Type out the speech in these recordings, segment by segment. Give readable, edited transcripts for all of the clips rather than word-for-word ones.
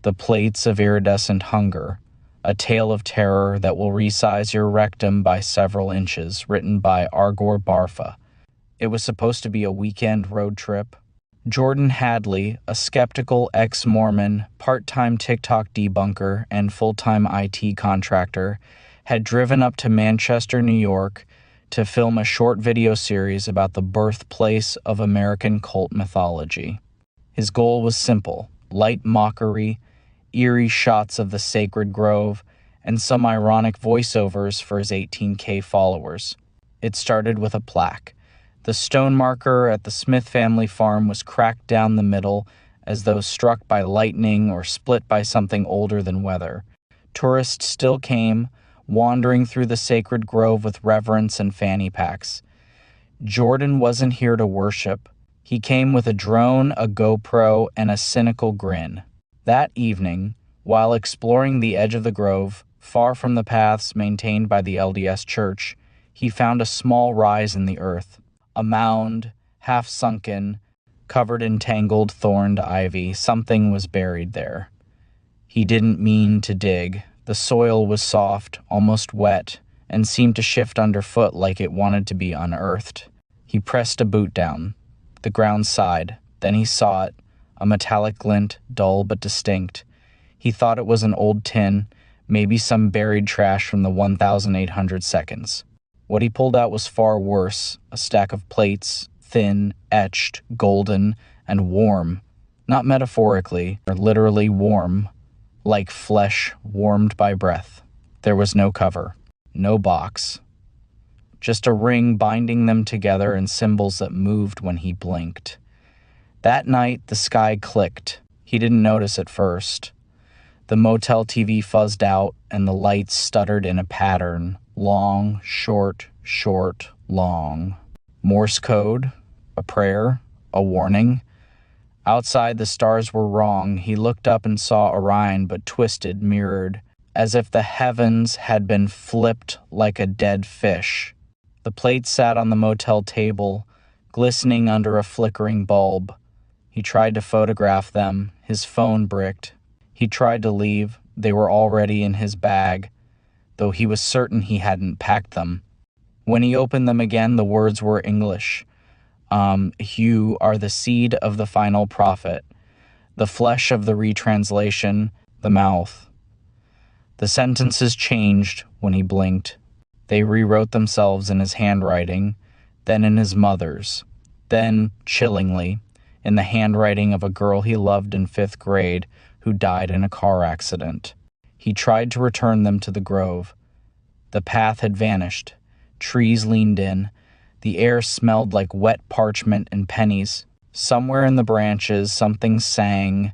The Plates of Iridescent Hunger, a tale of terror that will resize your rectum by several inches, written by Argor Barpha. It was supposed to be a weekend road trip. Jordan Hadley, a skeptical ex-Mormon, part-time TikTok debunker, and full-time IT contractor, had driven up to Manchester, New York, to film a short video series about the birthplace of American cult mythology. His goal was simple: light mockery, eerie shots of the sacred grove, and some ironic voiceovers for his 18K followers. It started with a plaque. The stone marker at the Smith family farm was cracked down the middle, as though struck by lightning or split by something older than weather. Tourists still came, wandering through the sacred grove with reverence and fanny packs. Jordan wasn't here to worship. He came with a drone, a GoPro, and a cynical grin. That evening, while exploring the edge of the grove, far from the paths maintained by the LDS Church, he found a small rise in the earth. A mound, half sunken, covered in tangled, thorned ivy. Something was buried there. He didn't mean to dig. The soil was soft, almost wet, and seemed to shift underfoot like it wanted to be unearthed. He pressed a boot down. The ground sighed. Then he saw it, a metallic glint, dull but distinct. He thought it was an old tin, maybe some buried trash from the 1800 seconds. What he pulled out was far worse, a stack of plates, thin, etched, golden, and warm. Not metaphorically, or literally warm, like flesh warmed by breath. There was no cover, no box, just a ring binding them together and symbols that moved when he blinked. That night, the sky clicked. He didn't notice at first. The motel TV fuzzed out, and the lights stuttered in a pattern. Long, short, short, long. Morse code, a prayer, a warning. Outside, the stars were wrong. He looked up and saw Orion, but twisted, mirrored, as if the heavens had been flipped like a dead fish. The plates sat on the motel table, glistening under a flickering bulb. He tried to photograph them. His phone bricked. He tried to leave. They were already in his bag, though he was certain he hadn't packed them. When he opened them again, the words were English. You are the seed of the final prophet, the flesh of the retranslation, the mouth. The sentences changed when he blinked. They rewrote themselves in his handwriting, then in his mother's, then, chillingly, in the handwriting of a girl he loved in 5th grade who died in a car accident. He tried to return them to the grove. The path had vanished. Trees leaned in. The air smelled like wet parchment and pennies. Somewhere in the branches, something sang,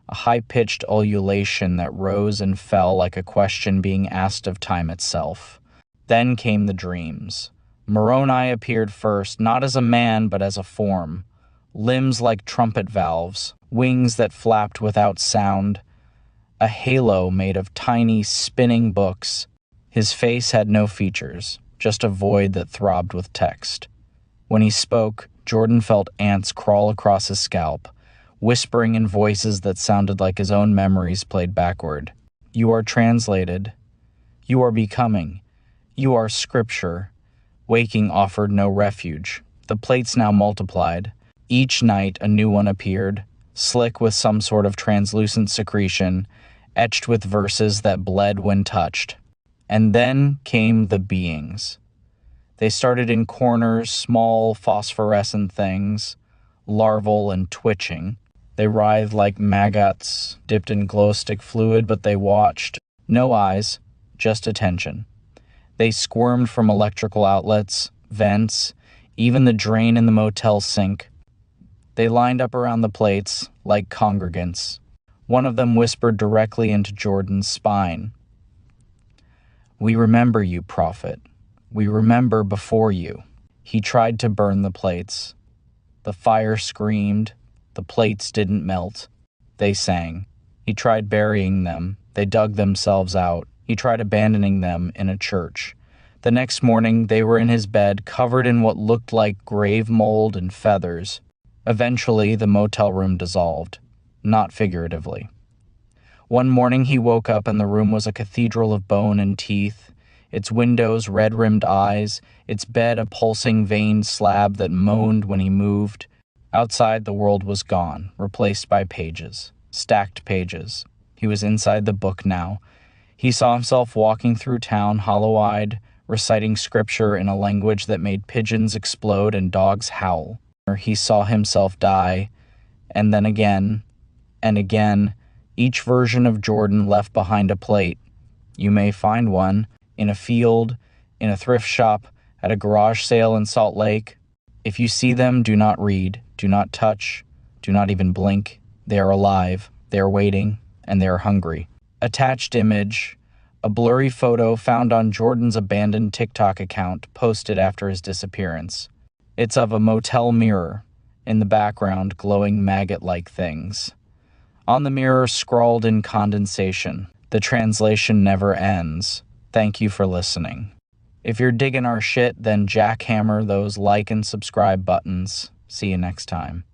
a high-pitched ululation that rose and fell like a question being asked of time itself. Then came the dreams. Moroni appeared first, not as a man but as a form. Limbs like trumpet valves, wings that flapped without sound, a halo made of tiny, spinning books. His face had no features, just a void that throbbed with text. When he spoke, Jordan felt ants crawl across his scalp, whispering in voices that sounded like his own memories played backward. You are translated. You are becoming. You are scripture. Waking offered no refuge. The plates now multiplied. Each night a new one appeared, slick with some sort of translucent secretion, etched with verses that bled when touched. And then came the beings. They started in corners, small phosphorescent things, larval and twitching. They writhed like maggots, dipped in glow-stick fluid, but they watched. No eyes, just attention. They squirmed from electrical outlets, vents, even the drain in the motel sink. They lined up around the plates, like congregants. One of them whispered directly into Jordan's spine. We remember you, prophet. We remember before you. He tried to burn the plates. The fire screamed. The plates didn't melt. They sang. He tried burying them. They dug themselves out. He tried abandoning them in a church. The next morning, they were in his bed, covered in what looked like grave mold and feathers. Eventually, the motel room dissolved. Not figuratively. One morning he woke up and the room was a cathedral of bone and teeth, its windows red-rimmed eyes, its bed a pulsing veined slab that moaned when he moved. Outside, the world was gone, replaced by pages, stacked pages. He was inside the book now. He saw himself walking through town, hollow-eyed, reciting scripture in a language that made pigeons explode and dogs howl. He saw himself die, and then again, and again, each version of Jordan left behind a plate. You may find one in a field, in a thrift shop, at a garage sale in Salt Lake. If you see them, do not read, do not touch, do not even blink. They are alive, they are waiting, and they are hungry. Attached image, a blurry photo found on Jordan's abandoned TikTok account posted after his disappearance. It's of a motel mirror, in the background glowing maggot-like things. On the mirror, scrawled in condensation, the translation never ends. Thank you for listening. If you're digging our shit, then jackhammer those like and subscribe buttons. See you next time.